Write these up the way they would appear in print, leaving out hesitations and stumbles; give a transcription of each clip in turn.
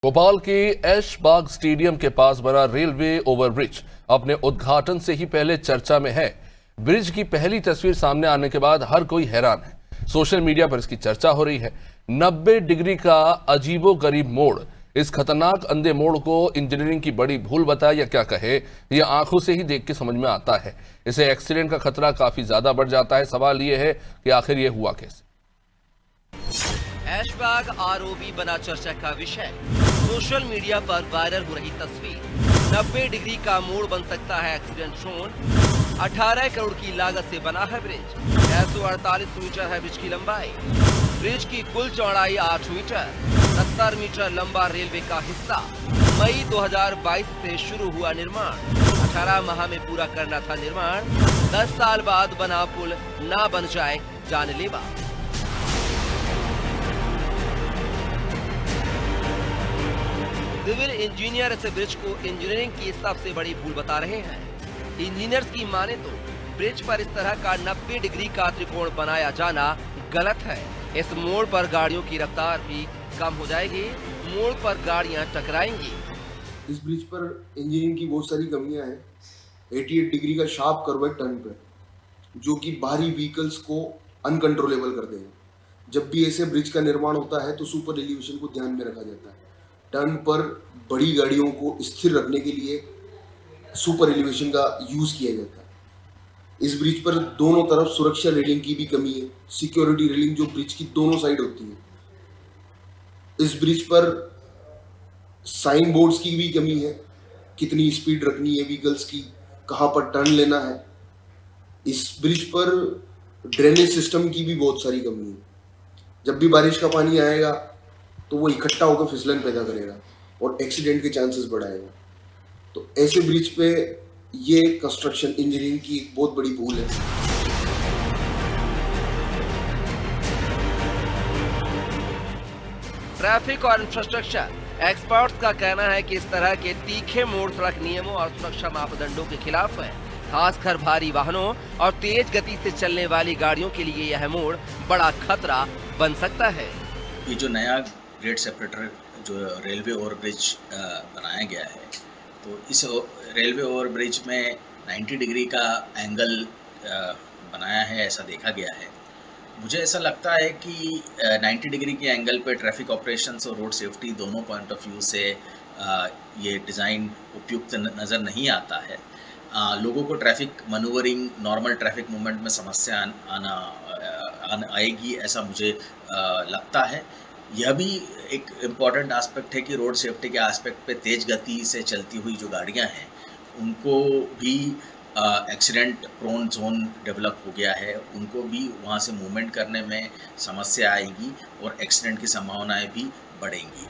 भोपाल के ऐशबाग स्टेडियम के पास बना रेलवे ओवरब्रिज अपने उद्घाटन से ही पहले चर्चा में है। ब्रिज की पहली तस्वीर सामने आने के बाद हर कोई हैरान है। सोशल मीडिया पर इसकी चर्चा हो रही है। 90 डिग्री का अजीबोगरीब मोड़, इस खतरनाक अंधे मोड़ को इंजीनियरिंग की बड़ी भूल बताए या क्या कहे, यह आंखों से ही देख के समझ में आता है। इसे एक्सीडेंट का खतरा काफी ज्यादा बढ़ जाता है। सवाल यह है कि आखिर यह हुआ कैसे। ऐशबाग आरओबी बना चर्चा का विषय। सोशल मीडिया पर वायरल हो रही तस्वीर। 90 डिग्री का मोड़ बन सकता है एक्सीडेंट जोन। 18 करोड़ की लागत से बना है ब्रिज। 648 मीटर है ब्रिज की लंबाई। ब्रिज की कुल चौड़ाई 8 मीटर। 70 मीटर लंबा रेलवे का हिस्सा। मई 2022 से शुरू हुआ निर्माण। 18 माह में पूरा करना था निर्माण। 10 साल बाद बना पुल ना बन जाए जानलेवा। सिविल इंजीनियर इस ब्रिज को इंजीनियरिंग की सबसे बड़ी भूल बता रहे हैं। इंजीनियर्स की माने तो ब्रिज पर इस तरह का 90 डिग्री का त्रिकोण बनाया जाना गलत है। इस मोड़ पर गाड़ियों की रफ्तार भी कम हो जाएगी। मोड़ पर गाड़ियां टकराएंगी। इस ब्रिज पर इंजीनियरिंग की बहुत सारी कमियां हैं। 88 डिग्री का शार्प कर्व है टर्न पर, जो कि बाहरी व्हीकल्स को अनकंट्रोलेबल कर देगा। जब भी ऐसे ब्रिज का निर्माण होता है तो सुपर एलिवेशन को ध्यान में रखा जाता है। टर्न पर बड़ी गाड़ियों को स्थिर रखने के लिए सुपर एलिवेशन का यूज किया जाता है। इस ब्रिज पर दोनों तरफ सुरक्षा रेलिंग की भी कमी है। सिक्योरिटी रेलिंग जो ब्रिज की दोनों साइड होती है। इस ब्रिज पर साइन बोर्ड्स की भी कमी है। कितनी स्पीड रखनी है व्हीकल्स की, कहाँ पर टर्न लेना है। इस ब्रिज पर ड्रेनेज सिस्टम की भी बहुत सारी कमी है। जब भी बारिश का पानी आएगा तो वो इकट्ठा होकर फिसलन पैदा करेगा और एक्सीडेंट के चांसेस बढ़ाएगा। तो ऐसे ब्रिज पे ये कंस्ट्रक्शन इंजीनियरिंग की एक बहुत बड़ी भूल है। ट्रैफिक और इंफ्रास्ट्रक्चर एक्सपर्ट्स का कहना है कि इस तरह के तीखे मोड़ सड़क नियमों और सुरक्षा मापदंडों के खिलाफ है। खासकर भारी वाहनों और तेज गति से चलने वाली गाड़ियों के लिए यह मोड़ बड़ा खतरा बन सकता है। ये जो नया ग्रेड सेपरेटर जो रेलवे ओवरब्रिज बनाया गया है, तो इस रेलवे ओवरब्रिज में 90 डिग्री का एंगल बनाया है, ऐसा देखा गया है। मुझे ऐसा लगता है कि 90 डिग्री के एंगल पे ट्रैफिक ऑपरेशंस और रोड सेफ्टी दोनों पॉइंट ऑफ व्यू से ये डिज़ाइन उपयुक्त नज़र नहीं आता है। लोगों को traffic manoeuvring, normal traffic movement में समस्या आएगी, ऐसा मुझे लगता है। यह भी एक इम्पॉर्टेंट एस्पेक्ट है कि रोड सेफ्टी के एस्पेक्ट पे तेज़ गति से चलती हुई जो गाड़ियां हैं उनको भी एक्सीडेंट प्रोन जोन डेवलप हो गया है। उनको भी वहां से मूवमेंट करने में समस्या आएगी और एक्सीडेंट की संभावनाएं भी बढ़ेंगी।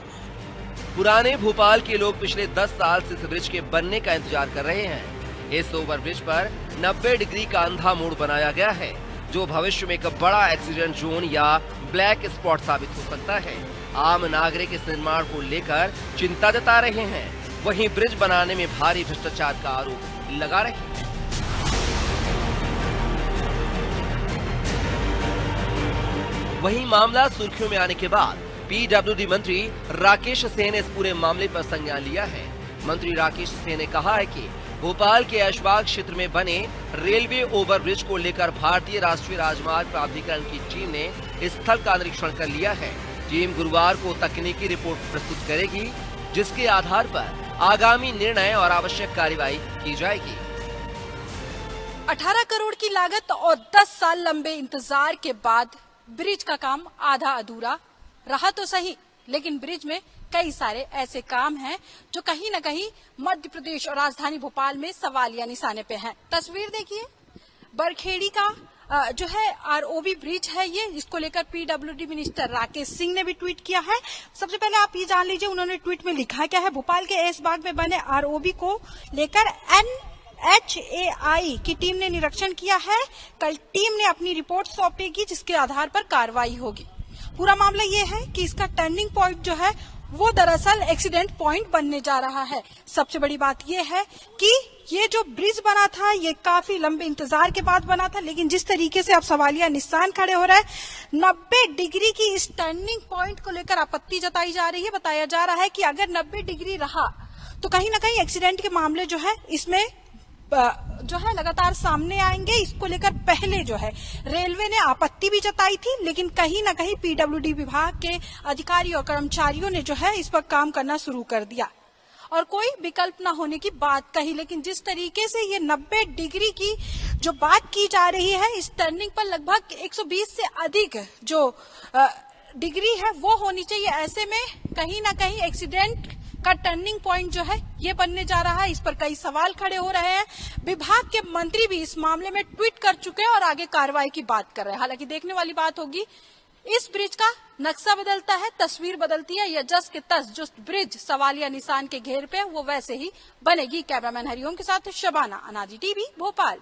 पुराने भोपाल के लोग पिछले 10 साल से इस ब्रिज के बनने का इंतजार कर रहे हैं। इस ओवरब्रिज पर 90 डिग्री का अंधा मोड़ बनाया गया है, जो भविष्य में एक बड़ा एक्सीडेंट जोन या ब्लैक स्पॉट साबित हो सकता है। आम नागरिक इस निर्माण को लेकर चिंता जता रहे हैं। वहीं ब्रिज बनाने में भारी भ्रष्टाचार का आरोप लगा रहे हैं। वहीं मामला सुर्खियों में आने के बाद पीडब्ल्यूडी मंत्री राकेश सिंह ने इस पूरे मामले पर संज्ञान लिया है। मंत्री राकेश सिंह ने कहा है कि भोपाल के ऐशबाग क्षेत्र में बने रेलवे ओवरब्रिज को लेकर भारतीय राष्ट्रीय राजमार्ग प्राधिकरण की टीम ने स्थल का निरीक्षण कर लिया है। टीम गुरुवार को तकनीकी रिपोर्ट प्रस्तुत करेगी, जिसके आधार पर आगामी निर्णय और आवश्यक कार्रवाई की जाएगी। 18 करोड़ की लागत और 10 साल लंबे इंतजार के बाद ब्रिज का काम आधा अधूरा रहा तो सही, लेकिन ब्रिज में कई सारे ऐसे काम हैं जो कहीं न कहीं मध्य प्रदेश और राजधानी भोपाल में सवालिया निशाने पे हैं। तस्वीर देखिए, बरखेड़ी का जो है आरओबी ब्रिज है ये, जिसको लेकर पीडब्ल्यूडी मिनिस्टर राकेश सिंह ने भी ट्वीट किया है। सबसे पहले आप ये जान लीजिए उन्होंने ट्वीट में लिखा क्या है। भोपाल के ऐशबाग में बने आरओबी को लेकर NHAI की टीम ने निरीक्षण किया है। कल टीम ने अपनी रिपोर्ट सौंपेगी, जिसके आधार पर कार्रवाई होगी। पूरा मामला ये है कि इसका टर्निंग पॉइंट जो है वो दरअसल एक्सीडेंट पॉइंट बनने जा रहा है। सबसे बड़ी बात यह है कि ये जो ब्रिज बना था ये काफी लंबे इंतजार के बाद बना था, लेकिन जिस तरीके से अब सवालिया निशान खड़े हो रहा है, 90 डिग्री की इस टर्निंग पॉइंट को लेकर आपत्ति जताई जा रही है। बताया जा रहा है कि अगर 90 डिग्री रहा तो कहीं ना कहीं एक्सीडेंट के मामले जो है इसमें जो है लगातार सामने आएंगे। इसको लेकर पहले जो है रेलवे ने आपत्ति भी जताई थी, लेकिन कहीं ना कहीं पीडब्ल्यूडी विभाग के अधिकारी और कर्मचारियों ने जो है इस पर काम करना शुरू कर दिया और कोई विकल्प न होने की बात कही। लेकिन जिस तरीके से ये 90 डिग्री की जो बात की जा रही है, इस टर्निंग पर लगभग 120 से अधिक जो डिग्री है वो होनी चाहिए। ऐसे में कहीं ना कहीं एक्सीडेंट का टर्निंग पॉइंट जो है ये बनने जा रहा है। इस पर कई सवाल खड़े हो रहे हैं। विभाग के मंत्री भी इस मामले में ट्वीट कर चुके हैं और आगे कार्रवाई की बात कर रहे हैं। हालांकि देखने वाली बात होगी, इस ब्रिज का नक्शा बदलता है, तस्वीर बदलती है, या जस के तस जो ब्रिज सवालिया निशान के घेर पे वो वैसे ही बनेगी। कैमरामैन हरिओम के साथ शबाना, अनाजी टीवी, भोपाल।